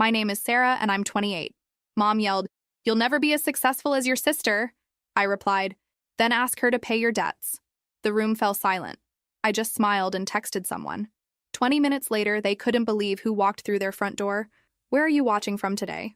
My name is Sarah, and I'm 28. Mom yelled, "You'll never be as successful as your sister." I replied, "Then ask her to pay your debts." The room fell silent. I just smiled and texted someone. 20 minutes later, they couldn't believe who walked through their front door. "Where are you watching from today?"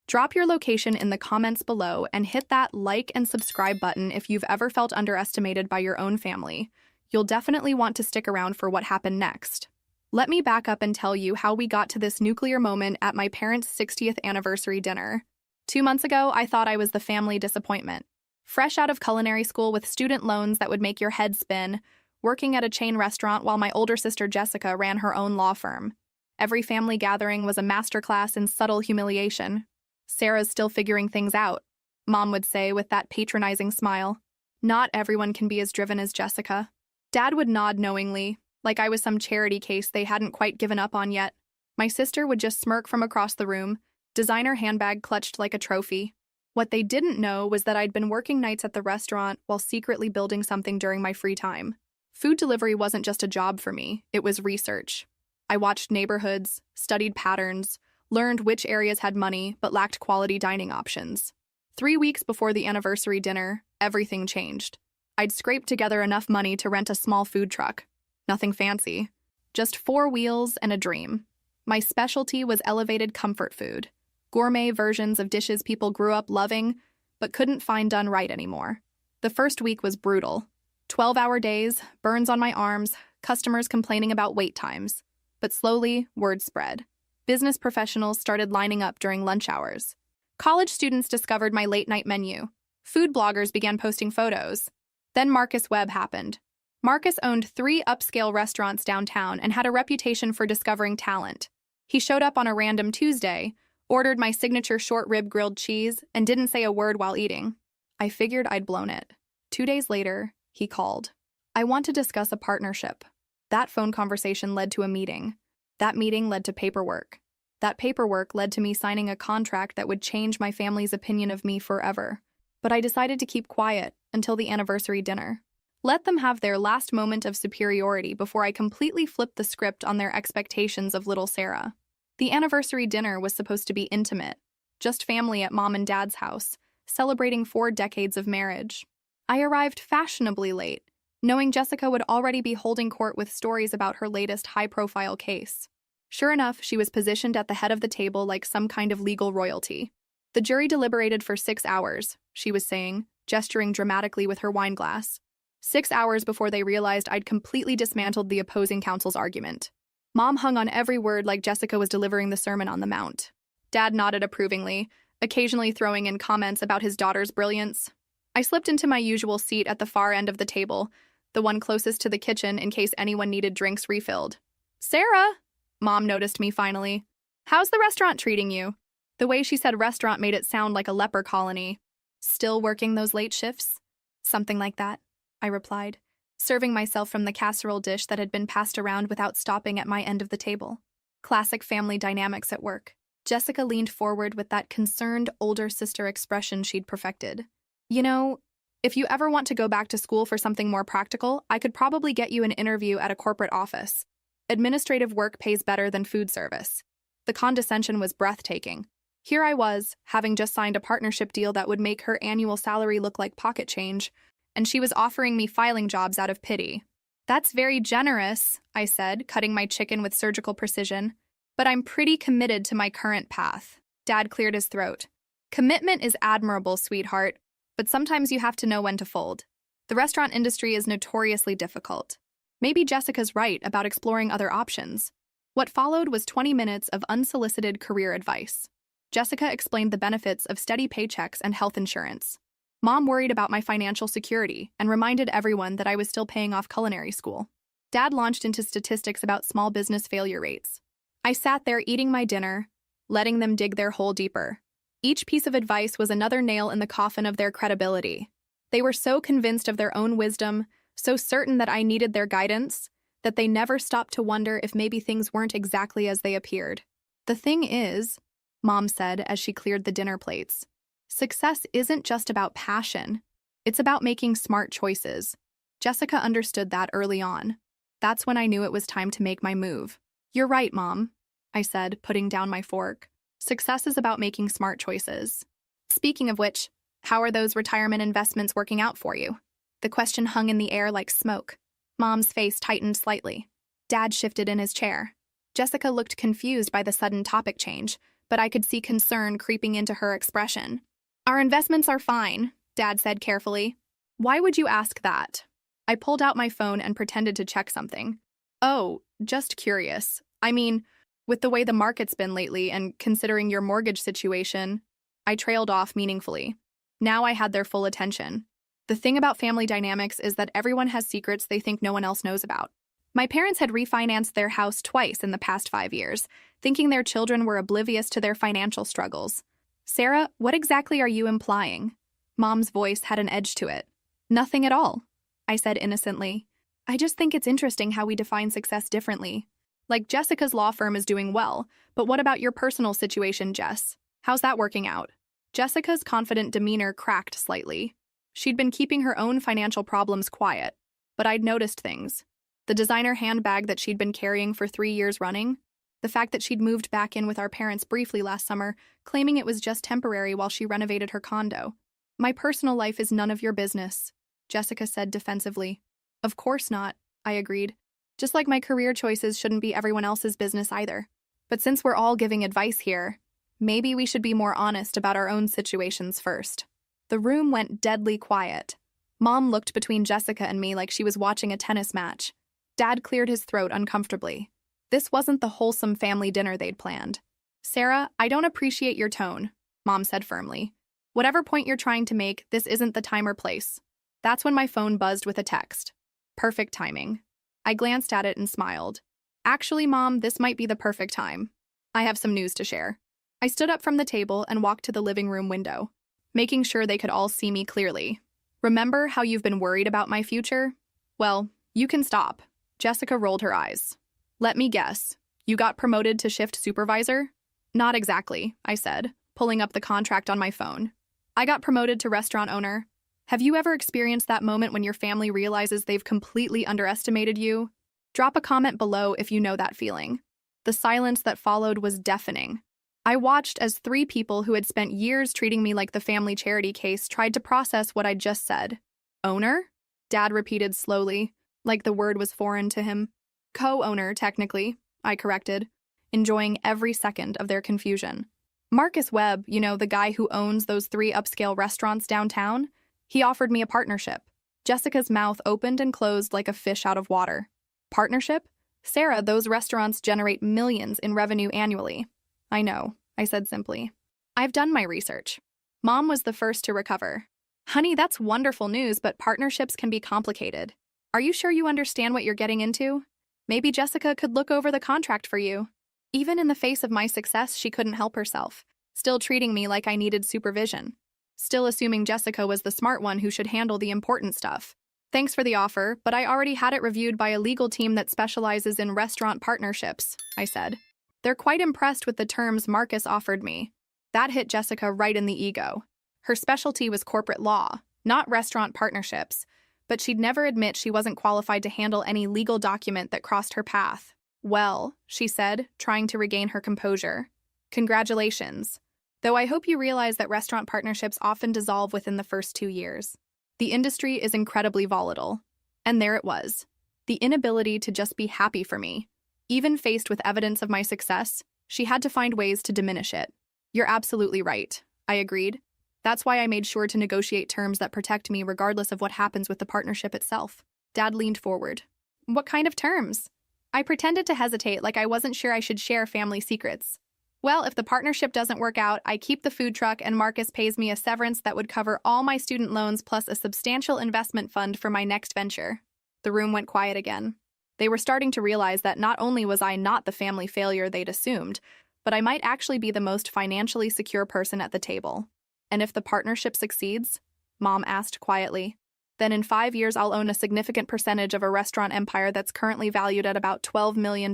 Drop your location in the comments below and hit that like and subscribe button if you've ever felt underestimated by your own family. You'll definitely want to stick around for what happened next. Let me back up and tell you how we got to this nuclear moment at my parents' 60th anniversary dinner. 2 months ago, I thought I was the family disappointment. Fresh out of culinary school with student loans that would make your head spin, working at a chain restaurant while my older sister Jessica ran her own law firm. Every family gathering was a masterclass in subtle humiliation. "Sarah's still figuring things out," Mom would say with that patronizing smile. "Not everyone can be as driven as Jessica." Dad would nod knowingly, like I was some charity case they hadn't quite given up on yet. My sister would just smirk from across the room, designer handbag clutched like a trophy. What they didn't know was that I'd been working nights at the restaurant while secretly building something during my free time. Food delivery wasn't just a job for me, it was research. I watched neighborhoods, studied patterns, learned which areas had money but lacked quality dining options. 3 weeks before the anniversary dinner, everything changed. I'd scraped together enough money to rent a small food truck. Nothing fancy, just 4 wheels and a dream. My specialty was elevated comfort food, gourmet versions of dishes people grew up loving but couldn't find done right anymore. The first week was brutal. 12-hour days, burns on my arms, customers complaining about wait times. But slowly, word spread. Business professionals started lining up during lunch hours. College students discovered my late-night menu. Food bloggers began posting photos. Then Marcus Webb happened. Marcus owned 3 upscale restaurants downtown and had a reputation for discovering talent. He showed up on a random Tuesday, ordered my signature short rib grilled cheese, and didn't say a word while eating. I figured I'd blown it. 2 days later, he called. "I want to discuss a partnership." That phone conversation led to a meeting. That meeting led to paperwork. That paperwork led to me signing a contract that would change my family's opinion of me forever. But I decided to keep quiet until the anniversary dinner. Let them have their last moment of superiority before I completely flipped the script on their expectations of little Sarah. The anniversary dinner was supposed to be intimate, just family at Mom and Dad's house, celebrating 4 decades of marriage. I arrived fashionably late, knowing Jessica would already be holding court with stories about her latest high-profile case. Sure enough, she was positioned at the head of the table like some kind of legal royalty. "The jury deliberated for 6 hours, she was saying, gesturing dramatically with her wine glass. 6 hours before they realized I'd completely dismantled the opposing counsel's argument. Mom hung on every word like Jessica was delivering the Sermon on the Mount. Dad nodded approvingly, occasionally throwing in comments about his daughter's brilliance. I slipped into my usual seat at the far end of the table, the one closest to the kitchen in case anyone needed drinks refilled. "Sarah!" Mom noticed me finally. "How's the restaurant treating you?" The way she said restaurant made it sound like a leper colony. "Still working those late shifts?" "Something like that," I replied, serving myself from the casserole dish that had been passed around without stopping at my end of the table. Classic family dynamics at work. Jessica leaned forward with that concerned older sister expression she'd perfected. "You know, if you ever want to go back to school for something more practical, I could probably get you an interview at a corporate office. Administrative work pays better than food service." The condescension was breathtaking. Here I was, having just signed a partnership deal that would make her annual salary look like pocket change, and she was offering me filing jobs out of pity. "That's very generous," I said, cutting my chicken with surgical precision. "But I'm pretty committed to my current path." Dad cleared his throat. "Commitment is admirable, sweetheart, but sometimes you have to know when to fold. The restaurant industry is notoriously difficult. Maybe Jessica's right about exploring other options." What followed was 20 minutes of unsolicited career advice. Jessica explained the benefits of steady paychecks and health insurance. Mom worried about my financial security and reminded everyone that I was still paying off culinary school. Dad launched into statistics about small business failure rates. I sat there eating my dinner, letting them dig their hole deeper. Each piece of advice was another nail in the coffin of their credibility. They were so convinced of their own wisdom, so certain that I needed their guidance, that they never stopped to wonder if maybe things weren't exactly as they appeared. "The thing is," Mom said as she cleared the dinner plates, "success isn't just about passion. It's about making smart choices." Jessica understood that early on. That's when I knew it was time to make my move. "You're right, Mom," I said, putting down my fork. Success is about making smart choices. Speaking of which, how are those retirement investments working out for you? The question hung in the air like smoke. Mom's face tightened slightly. Dad shifted in his chair. Jessica looked confused by the sudden topic change, but I could see concern creeping into her expression. Our investments are fine, Dad said carefully. Why would you ask that? I pulled out my phone and pretended to check something. Oh, just curious. I mean, with the way the market's been lately and considering your mortgage situation, I trailed off meaningfully. Now I had their full attention. The thing about family dynamics is that everyone has secrets they think no one else knows about. My parents had refinanced their house twice in the past 5 years, thinking their children were oblivious to their financial struggles. Sarah, what exactly are you implying? Mom's voice had an edge to it. Nothing at all, I said innocently. I just think it's interesting how we define success differently. Like Jessica's law firm is doing well, but what about your personal situation, Jess? How's that working out? Jessica's confident demeanor cracked slightly. She'd been keeping her own financial problems quiet, but I'd noticed things. The designer handbag that she'd been carrying for 3 years running, the fact that she'd moved back in with our parents briefly last summer, claiming it was just temporary while she renovated her condo. My personal life is none of your business, Jessica said defensively. Of course not, I agreed. Just like my career choices shouldn't be everyone else's business either. But since we're all giving advice here, maybe we should be more honest about our own situations first. The room went deadly quiet. Mom looked between Jessica and me like she was watching a tennis match. Dad cleared his throat uncomfortably. This wasn't the wholesome family dinner they'd planned. Sarah, I don't appreciate your tone, Mom said firmly. Whatever point you're trying to make, this isn't the time or place. That's when my phone buzzed with a text. Perfect timing. I glanced at it and smiled. Actually, Mom, this might be the perfect time. I have some news to share. I stood up from the table and walked to the living room window, making sure they could all see me clearly. Remember how you've been worried about my future? Well, you can stop. Jessica rolled her eyes. Let me guess. You got promoted to shift supervisor? Not exactly, I said, pulling up the contract on my phone. I got promoted to restaurant owner. Have you ever experienced that moment when your family realizes they've completely underestimated you? Drop a comment below if you know that feeling. The silence that followed was deafening. I watched as 3 people who had spent years treating me like the family charity case tried to process what I'd just said. Owner? Dad repeated slowly, like the word was foreign to him. Co-owner, technically, I corrected, enjoying every second of their confusion. Marcus Webb, you know, the guy who owns those 3 upscale restaurants downtown, he offered me a partnership. Jessica's mouth opened and closed like a fish out of water. Partnership? Sarah, those restaurants generate millions in revenue annually. I know, I said simply. I've done my research. Mom was the first to recover. Honey, that's wonderful news, but partnerships can be complicated. Are you sure you understand what you're getting into? Maybe Jessica could look over the contract for you. Even in the face of my success, she couldn't help herself, still treating me like I needed supervision. Still assuming Jessica was the smart one who should handle the important stuff. Thanks for the offer, but I already had it reviewed by a legal team that specializes in restaurant partnerships, I said. They're quite impressed with the terms Marcus offered me. That hit Jessica right in the ego. Her specialty was corporate law, not restaurant partnerships, but she'd never admit she wasn't qualified to handle any legal document that crossed her path. Well, she said, trying to regain her composure. Congratulations. Though I hope you realize that restaurant partnerships often dissolve within the first 2 years. The industry is incredibly volatile. And there it was. The inability to just be happy for me. Even faced with evidence of my success, she had to find ways to diminish it. You're absolutely right, I agreed. That's why I made sure to negotiate terms that protect me regardless of what happens with the partnership itself. Dad leaned forward. What kind of terms? I pretended to hesitate like I wasn't sure I should share family secrets. Well, if the partnership doesn't work out, I keep the food truck and Marcus pays me a severance that would cover all my student loans plus a substantial investment fund for my next venture. The room went quiet again. They were starting to realize that not only was I not the family failure they'd assumed, but I might actually be the most financially secure person at the table. And if the partnership succeeds, Mom asked quietly, then in 5 years I'll own a significant percentage of a restaurant empire that's currently valued at about $12 million,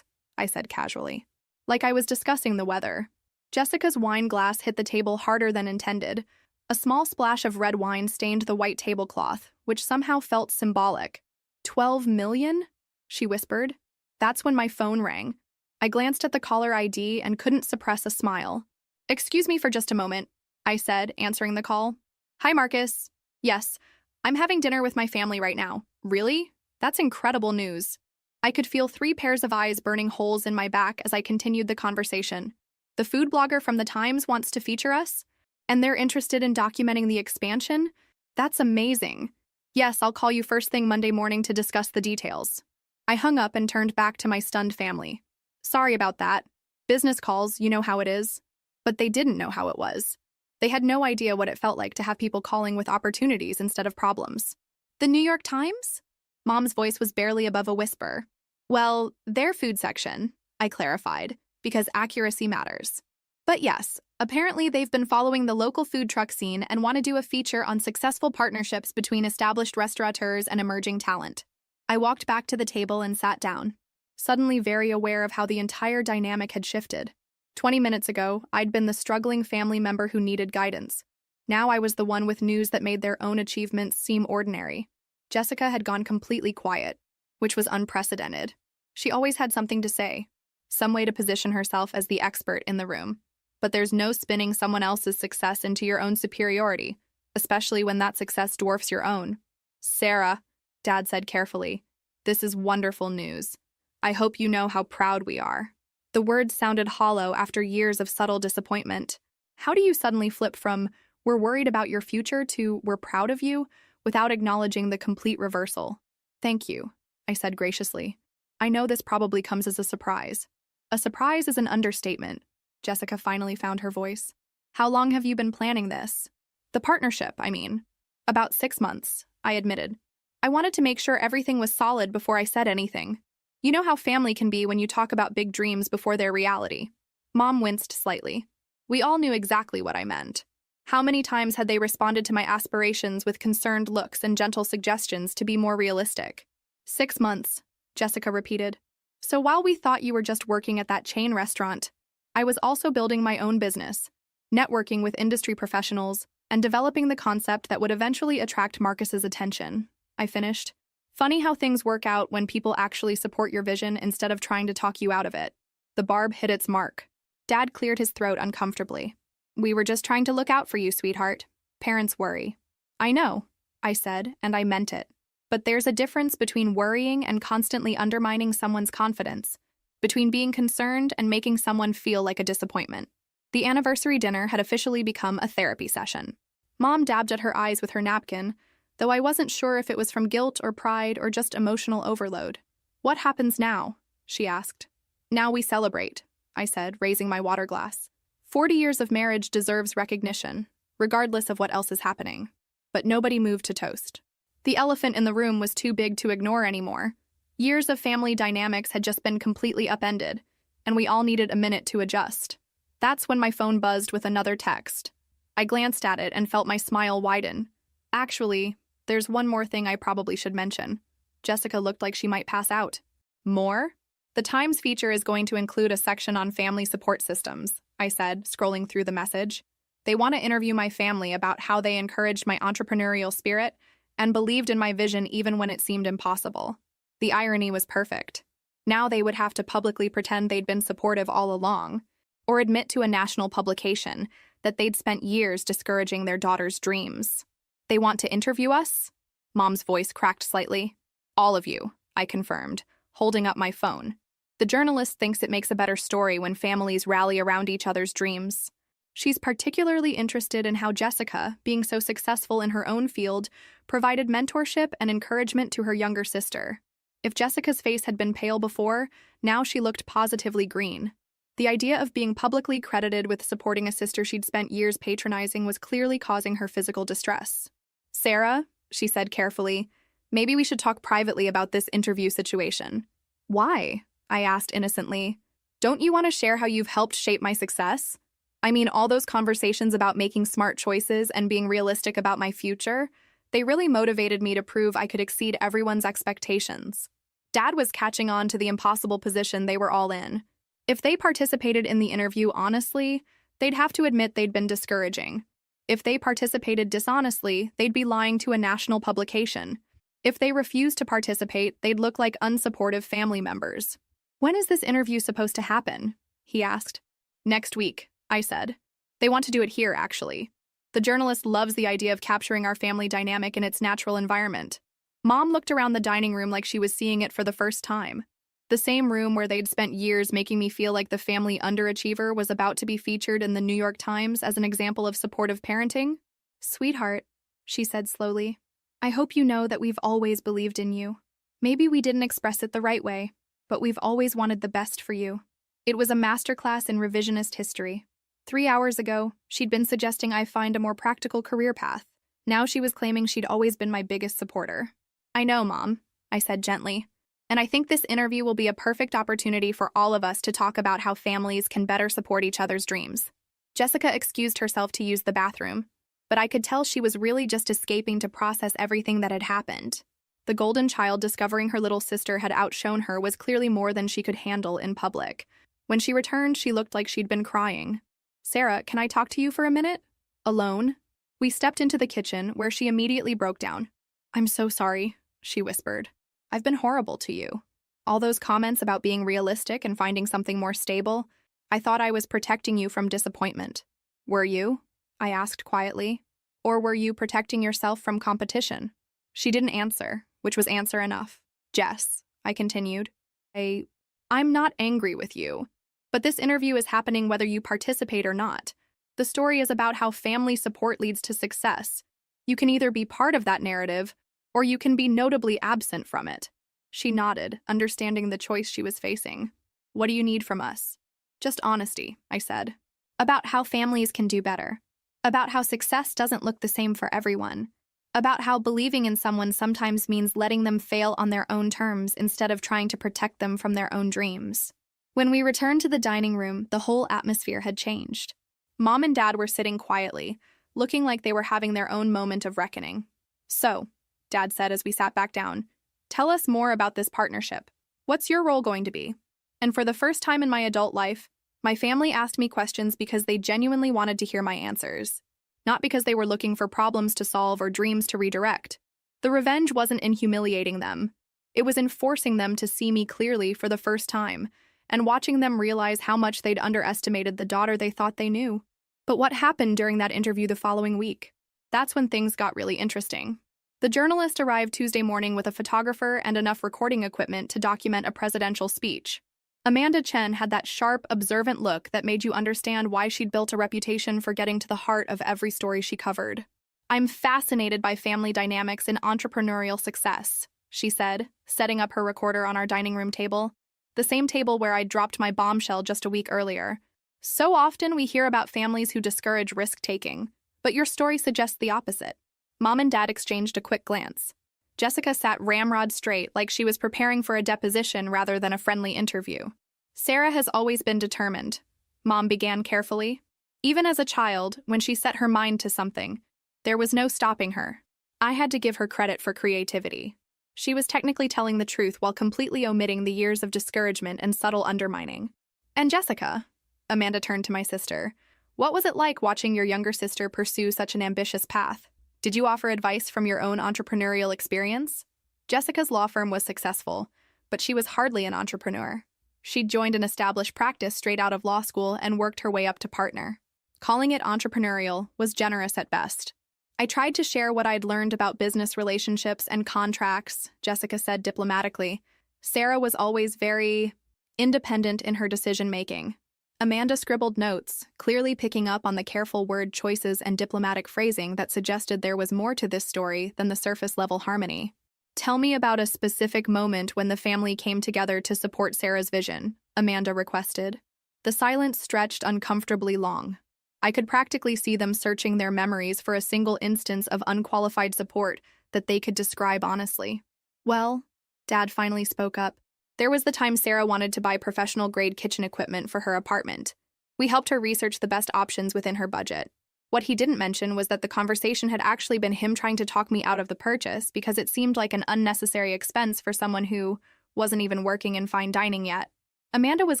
I said casually. Like I was discussing the weather. Jessica's wine glass hit the table harder than intended. A small splash of red wine stained the white tablecloth, which somehow felt symbolic. 12 million? She whispered. That's when my phone rang. I glanced at the caller ID and couldn't suppress a smile. "Excuse me for just a moment," I said, answering the call. "Hi, Marcus. Yes, I'm having dinner with my family right now." "Really? That's incredible news." I could feel 3 pairs of eyes burning holes in my back as I continued the conversation. "The food blogger from the Times wants to feature us? And they're interested in documenting the expansion? That's amazing. Yes, I'll call you first thing Monday morning to discuss the details." I hung up and turned back to my stunned family. "Sorry about that. Business calls, you know how it is." But they didn't know how it was. They had no idea what it felt like to have people calling with opportunities instead of problems. "The New York Times?" Mom's voice was barely above a whisper. "Well, their food section," I clarified, because accuracy matters. "But yes, apparently they've been following the local food truck scene and want to do a feature on successful partnerships between established restaurateurs and emerging talent." I walked back to the table and sat down, suddenly very aware of how the entire dynamic had shifted. 20 minutes ago, I'd been the struggling family member who needed guidance. Now I was the one with news that made their own achievements seem ordinary. Jessica had gone completely quiet, which was unprecedented. She always had something to say, some way to position herself as the expert in the room. But there's no spinning someone else's success into your own superiority, especially when that success dwarfs your own. "Sarah," Dad said carefully, "this is wonderful news. I hope you know how proud we are." The words sounded hollow after years of subtle disappointment. How do you suddenly flip from "we're worried about your future" to "we're proud of you" without acknowledging the complete reversal? "Thank you," I said graciously. "I know this probably comes as a surprise." "A surprise is an understatement." Jessica finally found her voice. "How long have you been planning this?" "The partnership, I mean." "About 6 months," I admitted. "I wanted to make sure everything was solid before I said anything. You know how family can be when you talk about big dreams before their reality." Mom winced slightly. We all knew exactly what I meant. How many times had they responded to my aspirations with concerned looks and gentle suggestions to be more realistic? 6 months, Jessica repeated. "So while we thought you were just working at that chain restaurant, I was also building my own business, networking with industry professionals, and developing the concept that would eventually attract Marcus's attention," I finished. "Funny how things work out when people actually support your vision instead of trying to talk you out of it." The barb hit its mark. Dad cleared his throat uncomfortably. "We were just trying to look out for you, sweetheart. Parents worry." "I know," I said, and I meant it. But there's a difference between worrying and constantly undermining someone's confidence, between being concerned and making someone feel like a disappointment. The anniversary dinner had officially become a therapy session. Mom dabbed at her eyes with her napkin, though I wasn't sure if it was from guilt or pride or just emotional overload. "What happens now?" she asked. "Now we celebrate," I said, raising my water glass. 40 years of marriage deserves recognition, regardless of what else is happening. But nobody moved to toast. The elephant in the room was too big to ignore anymore. Years of family dynamics had just been completely upended, and we all needed a minute to adjust. That's when my phone buzzed with another text. I glanced at it and felt my smile widen. "Actually, there's one more thing I probably should mention." Jessica looked like she might pass out. "More?" "The Times feature is going to include a section on family support systems," I said, scrolling through the message. "They want to interview my family about how they encouraged my entrepreneurial spirit and believed in my vision even when it seemed impossible." The irony was perfect. Now they would have to publicly pretend they'd been supportive all along, or admit to a national publication that they'd spent years discouraging their daughter's dreams. "They want to interview us?" Mom's voice cracked slightly. "All of you," I confirmed, holding up my phone. "The journalist thinks it makes a better story when families rally around each other's dreams. She's particularly interested in how Jessica, being so successful in her own field, provided mentorship and encouragement to her younger sister. If Jessica's face had been pale before, now she looked positively green. The idea of being publicly credited with supporting a sister she'd spent years patronizing was clearly causing her physical distress. "Sarah," she said carefully, "maybe we should talk privately about this interview situation." "Why?" I asked innocently. "Don't you want to share how you've helped shape my success? I mean, all those conversations about making smart choices and being realistic about my future, they really motivated me to prove I could exceed everyone's expectations." Dad was catching on to the impossible position they were all in. If they participated in the interview honestly, they'd have to admit they'd been discouraging. If they participated dishonestly, they'd be lying to a national publication. If they refused to participate, they'd look like unsupportive family members. "When is this interview supposed to happen?" he asked. "Next week," I said. "They want to do it here, actually. The journalist loves the idea of capturing our family dynamic in its natural environment." Mom looked around the dining room like she was seeing it for the first time. The same room where they'd spent years making me feel like the family underachiever was about to be featured in the New York Times as an example of supportive parenting. "Sweetheart," she said slowly, "I hope you know that we've always believed in you. Maybe we didn't express it the right way, but we've always wanted the best for you." It was a masterclass in revisionist history. 3 hours ago, she'd been suggesting I find a more practical career path. Now she was claiming she'd always been my biggest supporter. "I know, Mom," I said gently. "And I think this interview will be a perfect opportunity for all of us to talk about how families can better support each other's dreams." Jessica excused herself to use the bathroom, but I could tell she was really just escaping to process everything that had happened. The golden child discovering her little sister had outshone her was clearly more than she could handle in public. When she returned, she looked like she'd been crying. "Sarah, can I talk to you for a minute?" "Alone?" We stepped into the kitchen, where she immediately broke down. "I'm so sorry," she whispered. "I've been horrible to you. All those comments about being realistic and finding something more stable, I thought I was protecting you from disappointment." "Were you?" I asked quietly. "Or were you protecting yourself from competition?" She didn't answer, which was answer enough. "Jess," I continued, I'm not angry with you, but this interview is happening whether you participate or not. The story is about how family support leads to success. You can either be part of that narrative, or you can be notably absent from it." She nodded, understanding the choice she was facing. "What do you need from us?" "Just honesty," I said. "About how families can do better. About how success doesn't look the same for everyone. About how believing in someone sometimes means letting them fail on their own terms instead of trying to protect them from their own dreams." When we returned to the dining room, the whole atmosphere had changed. Mom and Dad were sitting quietly, looking like they were having their own moment of reckoning. "So," Dad said as we sat back down, "tell us more about this partnership. What's your role going to be?" And for the first time in my adult life, my family asked me questions because they genuinely wanted to hear my answers. Not because they were looking for problems to solve or dreams to redirect. The revenge wasn't in humiliating them. It was in forcing them to see me clearly for the first time, and watching them realize how much they'd underestimated the daughter they thought they knew. But what happened during that interview the following week? That's when things got really interesting. The journalist arrived Tuesday morning with a photographer and enough recording equipment to document a presidential speech. Amanda Chen had that sharp, observant look that made you understand why she'd built a reputation for getting to the heart of every story she covered. "I'm fascinated by family dynamics and entrepreneurial success," she said, setting up her recorder on our dining room table, the same table where I'd dropped my bombshell just a week earlier. "So often we hear about families who discourage risk-taking, but your story suggests the opposite." Mom and Dad exchanged a quick glance. Jessica sat ramrod straight like she was preparing for a deposition rather than a friendly interview. "Sarah has always been determined," Mom began carefully. "Even as a child, when she set her mind to something, there was no stopping her. I had to give her credit for creativity. She was technically telling the truth while completely omitting the years of discouragement and subtle undermining." "And Jessica," Amanda turned to my sister, "what was it like watching your younger sister pursue such an ambitious path? Did you offer advice from your own entrepreneurial experience?" Jessica's law firm was successful, but she was hardly an entrepreneur. She'd joined an established practice straight out of law school and worked her way up to partner. Calling it entrepreneurial was generous at best. "I tried to share what I'd learned about business relationships and contracts," Jessica said diplomatically. "Sarah was always very independent in her decision-making." Amanda scribbled notes, clearly picking up on the careful word choices and diplomatic phrasing that suggested there was more to this story than the surface-level harmony. "Tell me about a specific moment when the family came together to support Sarah's vision," Amanda requested. The silence stretched uncomfortably long. I could practically see them searching their memories for a single instance of unqualified support that they could describe honestly. "Well," Dad finally spoke up, "there was the time Sarah wanted to buy professional-grade kitchen equipment for her apartment. We helped her research the best options within her budget. What he didn't mention was that the conversation had actually been him trying to talk me out of the purchase because it seemed like an unnecessary expense for someone who wasn't even working in fine dining yet." Amanda was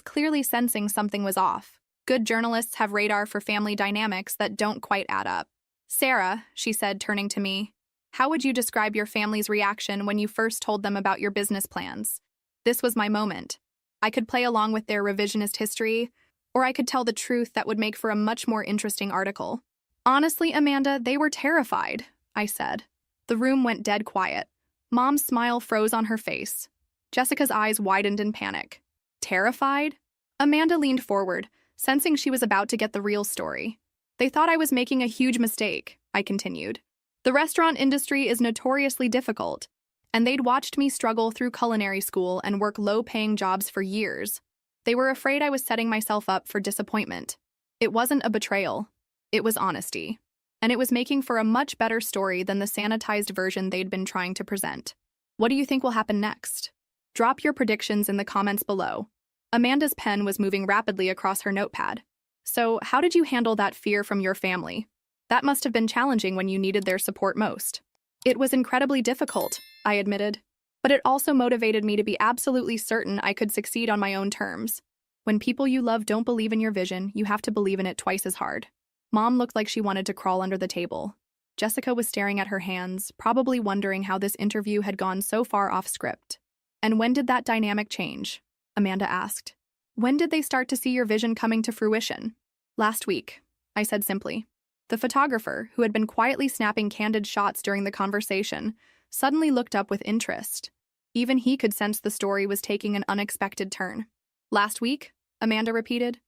clearly sensing something was off. Good journalists have radar for family dynamics that don't quite add up. "Sarah," she said, turning to me, "how would you describe your family's reaction when you first told them about your business plans?" This was my moment. I could play along with their revisionist history, or I could tell the truth that would make for a much more interesting article. Honestly, Amanda, they were terrified, I said. The room went dead quiet. Mom's smile froze on her face. Jessica's eyes widened in panic. Terrified? Amanda leaned forward, sensing she was about to get the real story. They thought I was making a huge mistake, I continued. The restaurant industry is notoriously difficult, and they'd watched me struggle through culinary school and work low-paying jobs for years. They were afraid I was setting myself up for disappointment. It wasn't a betrayal. It was honesty. And it was making for a much better story than the sanitized version they'd been trying to present. What do you think will happen next? Drop your predictions in the comments below. Amanda's pen was moving rapidly across her notepad. So, how did you handle that fear from your family? That must have been challenging when you needed their support most. It was incredibly difficult, I admitted. But it also motivated me to be absolutely certain I could succeed on my own terms. When people you love don't believe in your vision, you have to believe in it twice as hard. Mom looked like she wanted to crawl under the table. Jessica was staring at her hands, probably wondering how this interview had gone so far off script. And when did that dynamic change? Amanda asked. When did they start to see your vision coming to fruition? Last week, I said simply. The photographer, who had been quietly snapping candid shots during the conversation, suddenly looked up with interest. Even he could sense the story was taking an unexpected turn. Last week? Amanda repeated.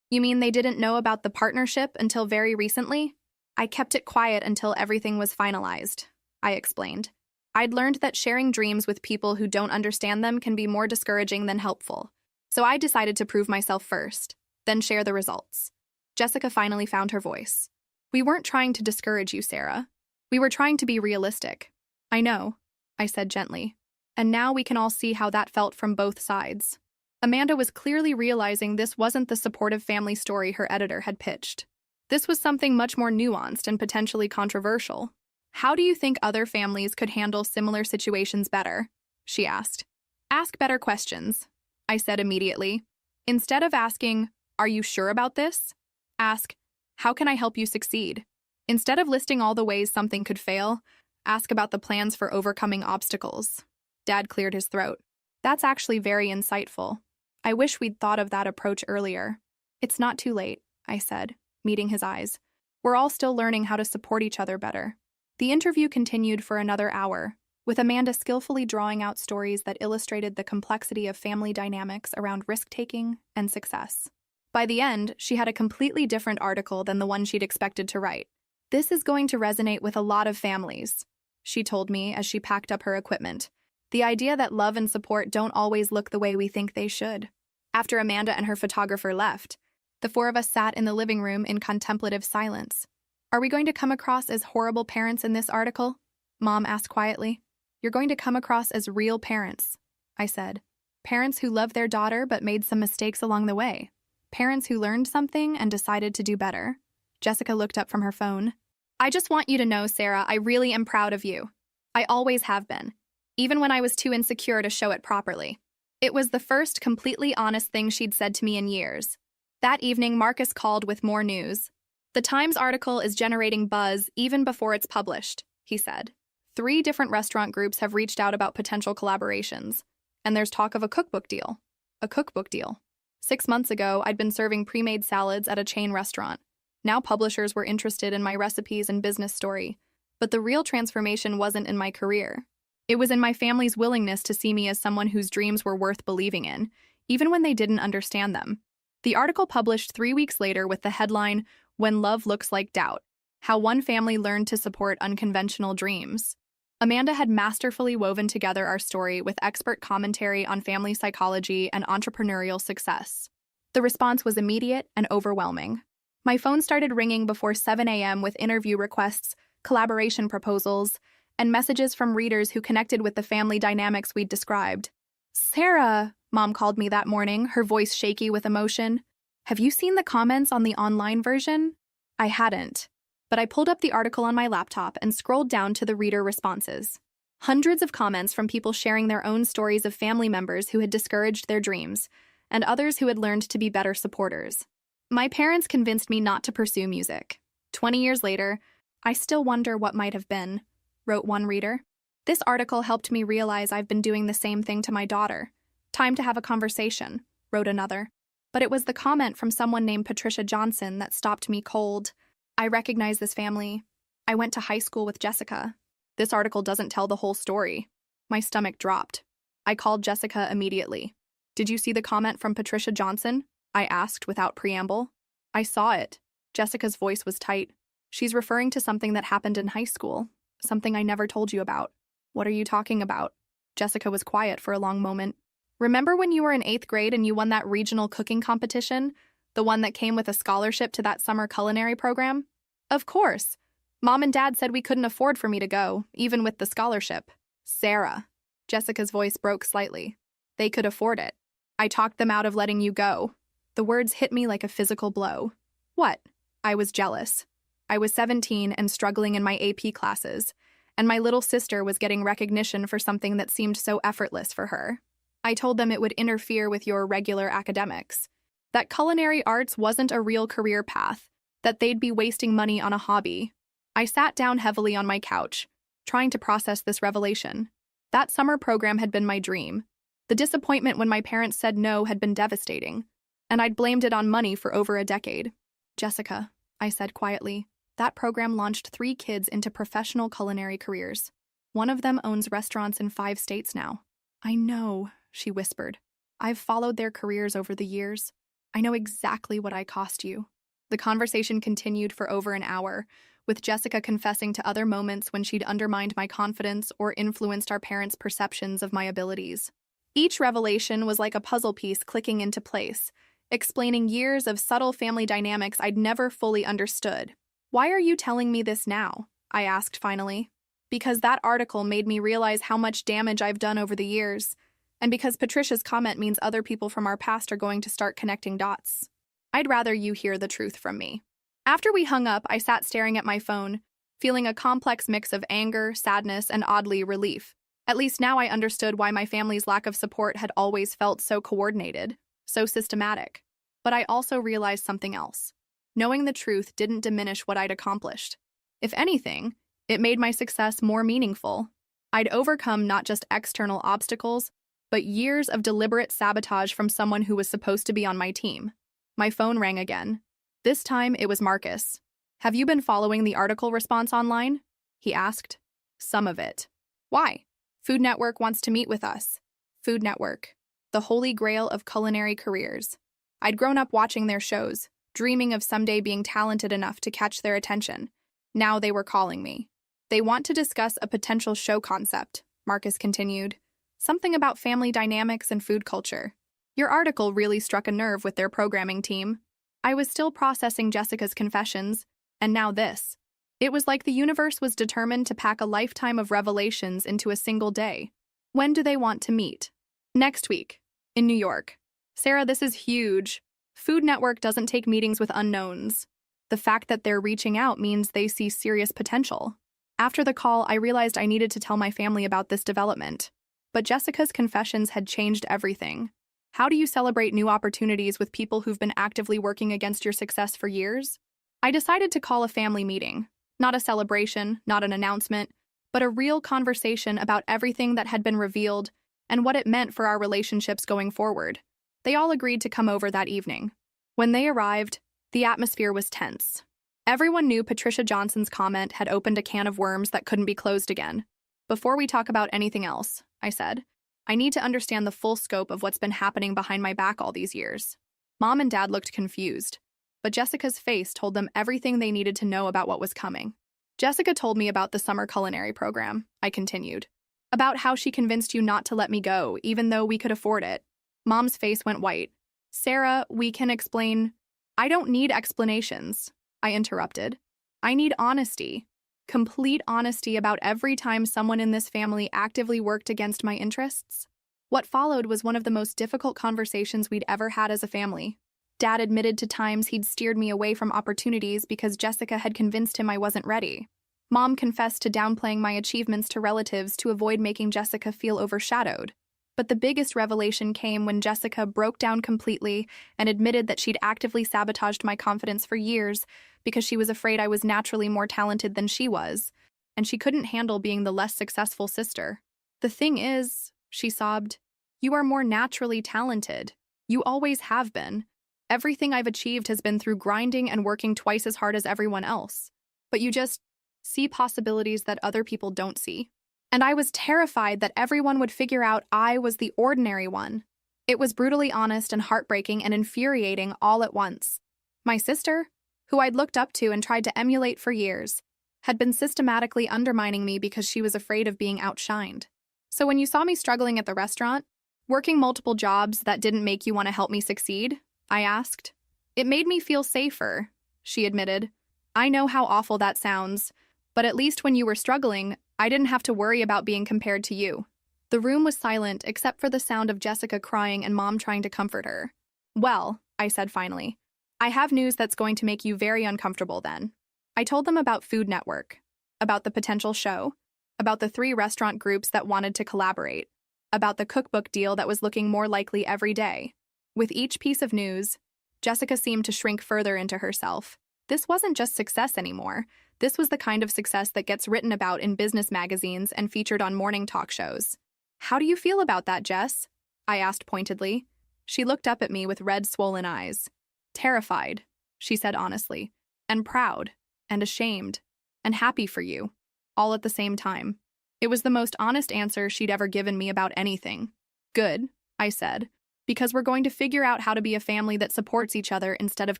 You mean they didn't know about the partnership until very recently? I kept it quiet until everything was finalized, I explained. I'd learned that sharing dreams with people who don't understand them can be more discouraging than helpful. So I decided to prove myself first, then share the results. Jessica finally found her voice. We weren't trying to discourage you, Sarah. We were trying to be realistic. I know, I said gently. And now we can all see how that felt from both sides. Amanda was clearly realizing this wasn't the supportive family story her editor had pitched. This was something much more nuanced and potentially controversial. How do you think other families could handle similar situations better? She asked. Ask better questions, I said immediately. Instead of asking, are you sure about this? Ask, how can I help you succeed? Instead of listing all the ways something could fail, ask about the plans for overcoming obstacles. Dad cleared his throat. That's actually very insightful. I wish we'd thought of that approach earlier. It's not too late, I said, meeting his eyes. We're all still learning how to support each other better. The interview continued for another hour, with Amanda skillfully drawing out stories that illustrated the complexity of family dynamics around risk-taking and success. By the end, she had a completely different article than the one she'd expected to write. This is going to resonate with a lot of families, she told me as she packed up her equipment. The idea that love and support don't always look the way we think they should. After Amanda and her photographer left, the four of us sat in the living room in contemplative silence. Are we going to come across as horrible parents in this article? Mom asked quietly. You're going to come across as real parents, I said. Parents who love their daughter but made some mistakes along the way. Parents who learned something and decided to do better. Jessica looked up from her phone. I just want you to know, Sarah, I really am proud of you. I always have been, even when I was too insecure to show it properly. It was the first completely honest thing she'd said to me in years. That evening, Marcus called with more news. The Times article is generating buzz even before it's published, he said. 3 different restaurant groups have reached out about potential collaborations, and there's talk of a cookbook deal. A cookbook deal. 6 months ago, I'd been serving pre-made salads at a chain restaurant. Now publishers were interested in my recipes and business story, but the real transformation wasn't in my career. It was in my family's willingness to see me as someone whose dreams were worth believing in, even when they didn't understand them. The article published 3 weeks later with the headline, When Love Looks Like Doubt, How One Family Learned to Support Unconventional Dreams. Amanda had masterfully woven together our story with expert commentary on family psychology and entrepreneurial success. The response was immediate and overwhelming. My phone started ringing before 7 a.m. with interview requests, collaboration proposals, and messages from readers who connected with the family dynamics we'd described. Sarah, Mom called me that morning, her voice shaky with emotion. Have you seen the comments on the online version? I hadn't, but I pulled up the article on my laptop and scrolled down to the reader responses. Hundreds of comments from people sharing their own stories of family members who had discouraged their dreams, and others who had learned to be better supporters. My parents convinced me not to pursue music. 20 years later, I still wonder what might have been, wrote one reader. This article helped me realize I've been doing the same thing to my daughter, Time to have a conversation, wrote another. But it was the comment from someone named Patricia Johnson that stopped me cold. I recognize this family. I went to high school with Jessica. This article doesn't tell the whole story. My stomach dropped. I called Jessica immediately. Did you see the comment from Patricia Johnson? I asked without preamble. I saw it. Jessica's voice was tight. She's referring to something that happened in high school, something I never told you about. What are you talking about? Jessica was quiet for a long moment. Remember when you were in 8th grade and you won that regional cooking competition? The one that came with a scholarship to that summer culinary program? Of course. Mom and Dad said we couldn't afford for me to go, even with the scholarship. Sarah. Jessica's voice broke slightly. They could afford it. I talked them out of letting you go. The words hit me like a physical blow. What? I was jealous. I was 17 and struggling in my AP classes, and my little sister was getting recognition for something that seemed so effortless for her. I told them it would interfere with your regular academics, that culinary arts wasn't a real career path, that they'd be wasting money on a hobby. I sat down heavily on my couch, trying to process this revelation. That summer program had been my dream. The disappointment when my parents said no had been devastating, and I'd blamed it on money for over a decade. Jessica, I said quietly, that program launched 3 kids into professional culinary careers. One of them owns restaurants in 5 states now. I know, she whispered. I've followed their careers over the years. I know exactly what I cost you. The conversation continued for over an hour, with Jessica confessing to other moments when she'd undermined my confidence or influenced our parents' perceptions of my abilities. Each revelation was like a puzzle piece clicking into place, explaining years of subtle family dynamics I'd never fully understood. Why are you telling me this now? I asked finally. Because that article made me realize how much damage I've done over the years, and because Patricia's comment means other people from our past are going to start connecting dots. I'd rather you hear the truth from me. After we hung up, I sat staring at my phone, feeling a complex mix of anger, sadness, and oddly relief. At least now I understood why my family's lack of support had always felt so coordinated, so systematic. But I also realized something else. Knowing the truth didn't diminish what I'd accomplished. If anything, it made my success more meaningful. I'd overcome not just external obstacles, but years of deliberate sabotage from someone who was supposed to be on my team. My phone rang again. This time it was Marcus. Have you been following the article response online? He asked. Some of it. Why? Food Network wants to meet with us. Food Network. The holy grail of culinary careers. I'd grown up watching their shows, dreaming of someday being talented enough to catch their attention. Now they were calling me. They want to discuss a potential show concept, Marcus continued. Something about family dynamics and food culture. Your article really struck a nerve with their programming team. I was still processing Jessica's confessions, and now this. It was like the universe was determined to pack a lifetime of revelations into a single day. When do they want to meet? Next week, in New York. Sarah, this is huge. Food Network doesn't take meetings with unknowns. The fact that they're reaching out means they see serious potential. After the call, I realized I needed to tell my family about this development. But Jessica's confessions had changed everything. How do you celebrate new opportunities with people who've been actively working against your success for years? I decided to call a family meeting. Not a celebration, not an announcement, but a real conversation about everything that had been revealed and what it meant for our relationships going forward. They all agreed to come over that evening. When they arrived, the atmosphere was tense. Everyone knew Patricia Johnson's comment had opened a can of worms that couldn't be closed again. Before we talk about anything else, I said, I need to understand the full scope of what's been happening behind my back all these years. Mom and Dad looked confused, but Jessica's face told them everything they needed to know about what was coming. Jessica told me about the summer culinary program, I continued. About how she convinced you not to let me go, even though we could afford it. Mom's face went white. Sarah, we can explain. I don't need explanations, I interrupted. I need honesty. Complete honesty about every time someone in this family actively worked against my interests. What followed was one of the most difficult conversations we'd ever had as a family. Dad admitted to times he'd steered me away from opportunities because Jessica had convinced him I wasn't ready. Mom confessed to downplaying my achievements to relatives to avoid making Jessica feel overshadowed. But the biggest revelation came when Jessica broke down completely and admitted that she'd actively sabotaged my confidence for years because she was afraid I was naturally more talented than she was, and she couldn't handle being the less successful sister. The thing is, she sobbed, You are more naturally talented. You always have been. Everything I've achieved has been through grinding and working twice as hard as everyone else. But you just see possibilities that other people don't see. And I was terrified that everyone would figure out I was the ordinary one. It was brutally honest and heartbreaking and infuriating all at once. My sister, who I'd looked up to and tried to emulate for years, had been systematically undermining me because she was afraid of being outshined. So when you saw me struggling at the restaurant, working multiple jobs that didn't make you want to help me succeed, I asked. It made me feel safer, she admitted. I know how awful that sounds, but at least when you were struggling, I didn't have to worry about being compared to you. The room was silent except for the sound of Jessica crying and Mom trying to comfort her. Well, I said finally, I have news that's going to make you very uncomfortable then. I told them about Food Network, about the potential show, about the 3 restaurant groups that wanted to collaborate, about the cookbook deal that was looking more likely every day. With each piece of news, Jessica seemed to shrink further into herself. This wasn't just success anymore. This was the kind of success that gets written about in business magazines and featured on morning talk shows. How do you feel about that, Jess? I asked pointedly. She looked up at me with red, swollen eyes. Terrified, she said honestly, and proud, and ashamed, and happy for you, all at the same time. It was the most honest answer she'd ever given me about anything. Good, I said, because we're going to figure out how to be a family that supports each other instead of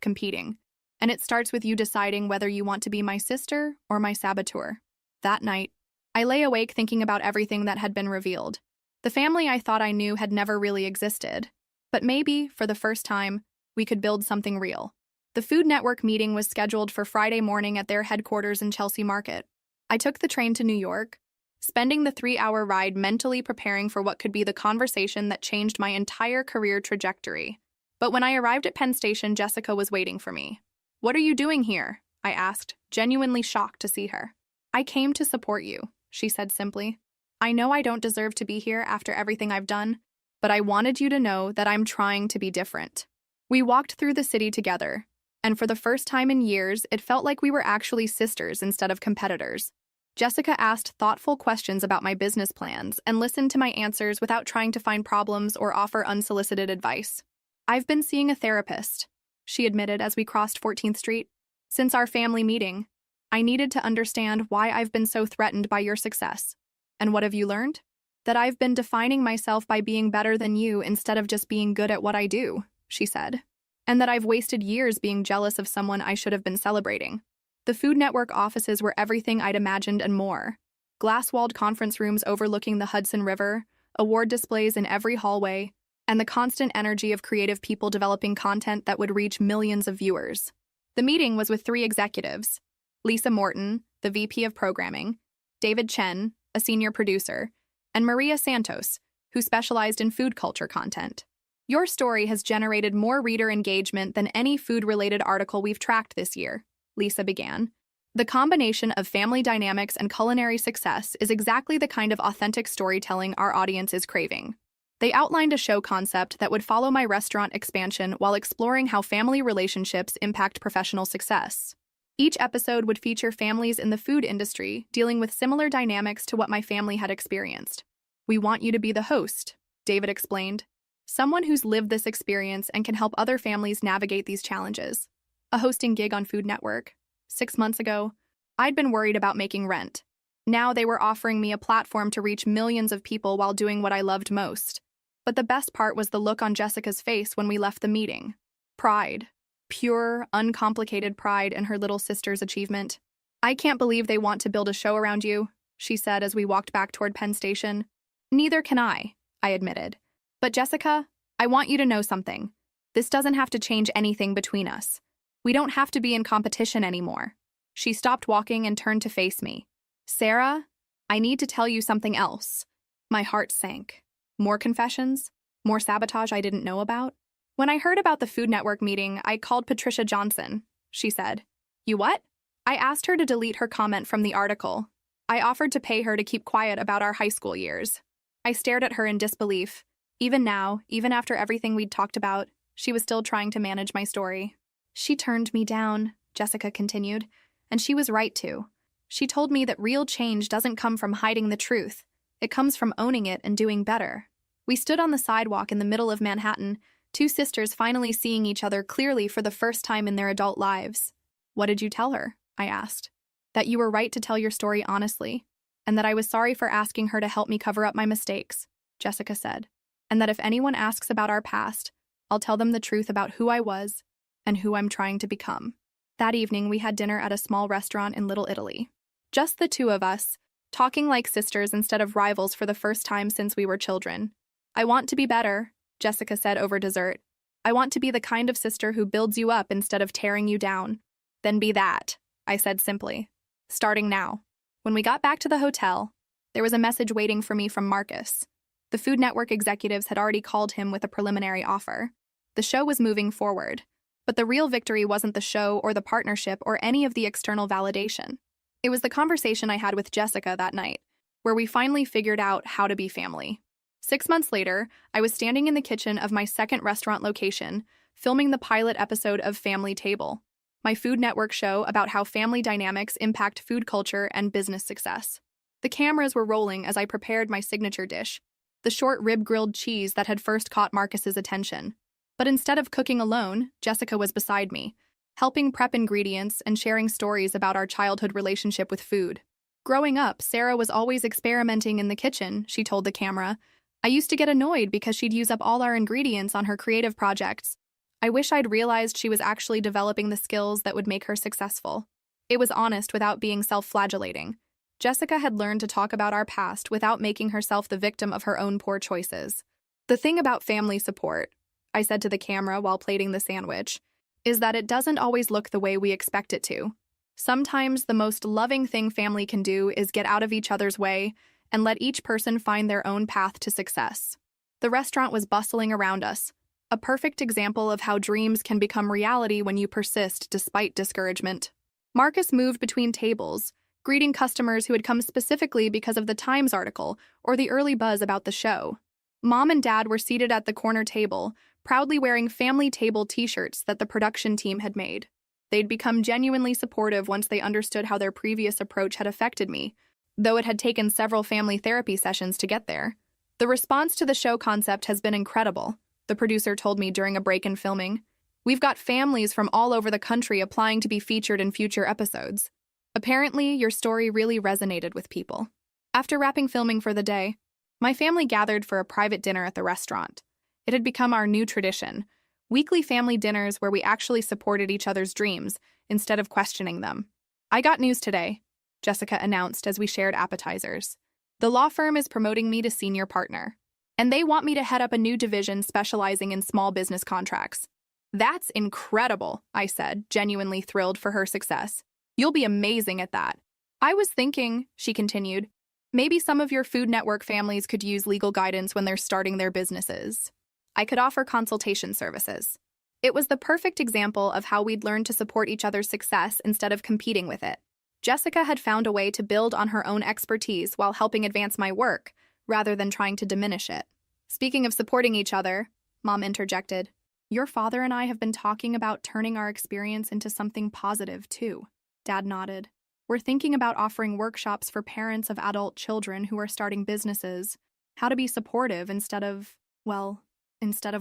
competing. And it starts with you deciding whether you want to be my sister or my saboteur. That night, I lay awake thinking about everything that had been revealed. The family I thought I knew had never really existed. But maybe, for the first time, we could build something real. The Food Network meeting was scheduled for Friday morning at their headquarters in Chelsea Market. I took the train to New York, spending the 3-hour ride mentally preparing for what could be the conversation that changed my entire career trajectory. But when I arrived at Penn Station, Jessica was waiting for me. What are you doing here? I asked, genuinely shocked to see her. I came to support you, she said simply. I know I don't deserve to be here after everything I've done, but I wanted you to know that I'm trying to be different. We walked through the city together, and for the first time in years, it felt like we were actually sisters instead of competitors. Jessica asked thoughtful questions about my business plans and listened to my answers without trying to find problems or offer unsolicited advice. I've been seeing a therapist, she admitted as we crossed 14th Street. Since our family meeting, I needed to understand why I've been so threatened by your success. And what have you learned? That I've been defining myself by being better than you instead of just being good at what I do, she said. And that I've wasted years being jealous of someone I should have been celebrating. The Food Network offices were everything I'd imagined and more. Glass-walled conference rooms overlooking the Hudson River, award displays in every hallway, and the constant energy of creative people developing content that would reach millions of viewers. The meeting was with 3 executives: Lisa Morton, the VP of Programming, David Chen, a senior producer, and Maria Santos, who specialized in food culture content. Your story has generated more reader engagement than any food-related article we've tracked this year, Lisa began. The combination of family dynamics and culinary success is exactly the kind of authentic storytelling our audience is craving. They outlined a show concept that would follow my restaurant expansion while exploring how family relationships impact professional success. Each episode would feature families in the food industry dealing with similar dynamics to what my family had experienced. We want you to be the host, David explained. Someone who's lived this experience and can help other families navigate these challenges. A hosting gig on Food Network. 6 months ago, I'd been worried about making rent. Now they were offering me a platform to reach millions of people while doing what I loved most. But the best part was the look on Jessica's face when we left the meeting. Pride. Pure, uncomplicated pride in her little sister's achievement. I can't believe they want to build a show around you, she said as we walked back toward Penn Station. Neither can I admitted. But Jessica, I want you to know something. This doesn't have to change anything between us. We don't have to be in competition anymore. She stopped walking and turned to face me. Sarah, I need to tell you something else. My heart sank. More confessions? More sabotage I didn't know about? When I heard about the Food Network meeting, I called Patricia Johnson, she said. You what? I asked her to delete her comment from the article. I offered to pay her to keep quiet about our high school years. I stared at her in disbelief. Even now, even after everything we'd talked about, she was still trying to manage my story. She turned me down, Jessica continued, and she was right to. She told me that real change doesn't come from hiding the truth. It comes from owning it and doing better. We stood on the sidewalk in the middle of Manhattan, two sisters finally seeing each other clearly for the first time in their adult lives. "What did you tell her?" I asked. "That you were right to tell your story honestly, and that I was sorry for asking her to help me cover up my mistakes," Jessica said. "And that if anyone asks about our past, I'll tell them the truth about who I was and who I'm trying to become." That evening, we had dinner at a small restaurant in Little Italy. Just the two of us, talking like sisters instead of rivals for the first time since we were children. "I want to be better," Jessica said over dessert. "I want to be the kind of sister who builds you up instead of tearing you down." "Then be that," I said simply. "Starting now." When we got back to the hotel, there was a message waiting for me from Marcus. The Food Network executives had already called him with a preliminary offer. The show was moving forward, but the real victory wasn't the show or the partnership or any of the external validation. It was the conversation I had with Jessica that night, where we finally figured out how to be family. 6 months later, I was standing in the kitchen of my second restaurant location, filming the pilot episode of Family Table, my Food Network show about how family dynamics impact food culture and business success. The cameras were rolling as I prepared my signature dish, the short rib grilled cheese that had first caught Marcus's attention. But instead of cooking alone, Jessica was beside me, helping prep ingredients and sharing stories about our childhood relationship with food. "Growing up, Sarah was always experimenting in the kitchen," she told the camera. "I used to get annoyed because she'd use up all our ingredients on her creative projects. I wish I'd realized she was actually developing the skills that would make her successful." It was honest without being self-flagellating. Jessica had learned to talk about our past without making herself the victim of her own poor choices. "The thing about family support," I said to the camera while plating the sandwich, "is that it doesn't always look the way we expect it to. Sometimes the most loving thing family can do is get out of each other's way and let each person find their own path to success." The restaurant was bustling around us, a perfect example of how dreams can become reality when you persist despite discouragement. Marcus moved between tables, greeting customers who had come specifically because of the Times article or the early buzz about the show. Mom and Dad were seated at the corner table, proudly wearing family table t-shirts that the production team had made. They'd become genuinely supportive once they understood how their previous approach had affected me, though it had taken several family therapy sessions to get there. "The response to the show concept has been incredible," the producer told me during a break in filming. "We've got families from all over the country applying to be featured in future episodes. Apparently, your story really resonated with people." After wrapping filming for the day, my family gathered for a private dinner at the restaurant. It had become our new tradition, weekly family dinners where we actually supported each other's dreams instead of questioning them. "I got news today," Jessica announced as we shared appetizers. "The law firm is promoting me to senior partner, and they want me to head up a new division specializing in small business contracts." "That's incredible," I said, genuinely thrilled for her success. "You'll be amazing at that." "I was thinking," she continued, "maybe some of your Food Network families could use legal guidance when they're starting their businesses. I could offer consultation services." It was the perfect example of how we'd learned to support each other's success instead of competing with it. Jessica had found a way to build on her own expertise while helping advance my work, rather than trying to diminish it. "Speaking of supporting each other," Mom interjected, "your father and I have been talking about turning our experience into something positive, too." Dad nodded. "We're thinking about offering workshops for parents of adult children who are starting businesses, how to be supportive instead of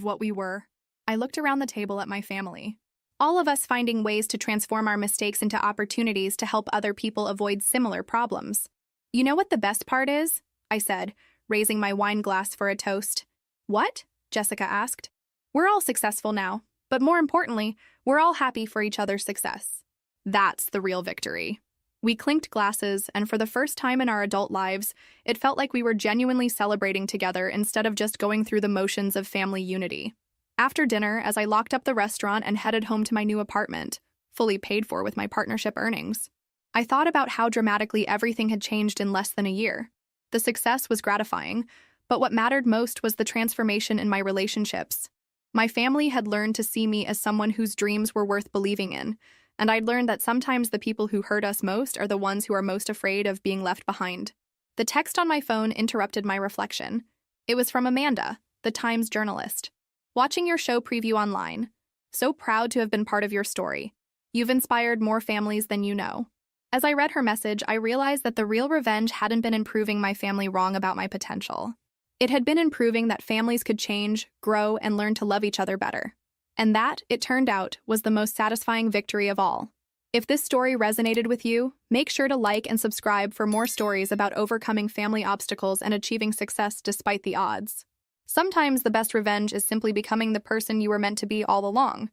what we were." I looked around the table at my family. All of us finding ways to transform our mistakes into opportunities to help other people avoid similar problems. "You know what the best part is?" I said, raising my wine glass for a toast. "What?" Jessica asked. "We're all successful now, but more importantly, we're all happy for each other's success. That's the real victory." We clinked glasses, and for the first time in our adult lives, it felt like we were genuinely celebrating together instead of just going through the motions of family unity. After dinner, as I locked up the restaurant and headed home to my new apartment, fully paid for with my partnership earnings, I thought about how dramatically everything had changed in less than a year. The success was gratifying, but what mattered most was the transformation in my relationships. My family had learned to see me as someone whose dreams were worth believing in, and I'd learned that sometimes the people who hurt us most are the ones who are most afraid of being left behind. The text on my phone interrupted my reflection. It was from Amanda, the Times journalist. "Watching your show preview online. So proud to have been part of your story. You've inspired more families than you know." As I read her message, I realized that the real revenge hadn't been in proving my family wrong about my potential. It had been in proving that families could change, grow, and learn to love each other better. And that, it turned out, was the most satisfying victory of all. If this story resonated with you, make sure to like and subscribe for more stories about overcoming family obstacles and achieving success despite the odds. Sometimes the best revenge is simply becoming the person you were meant to be all along.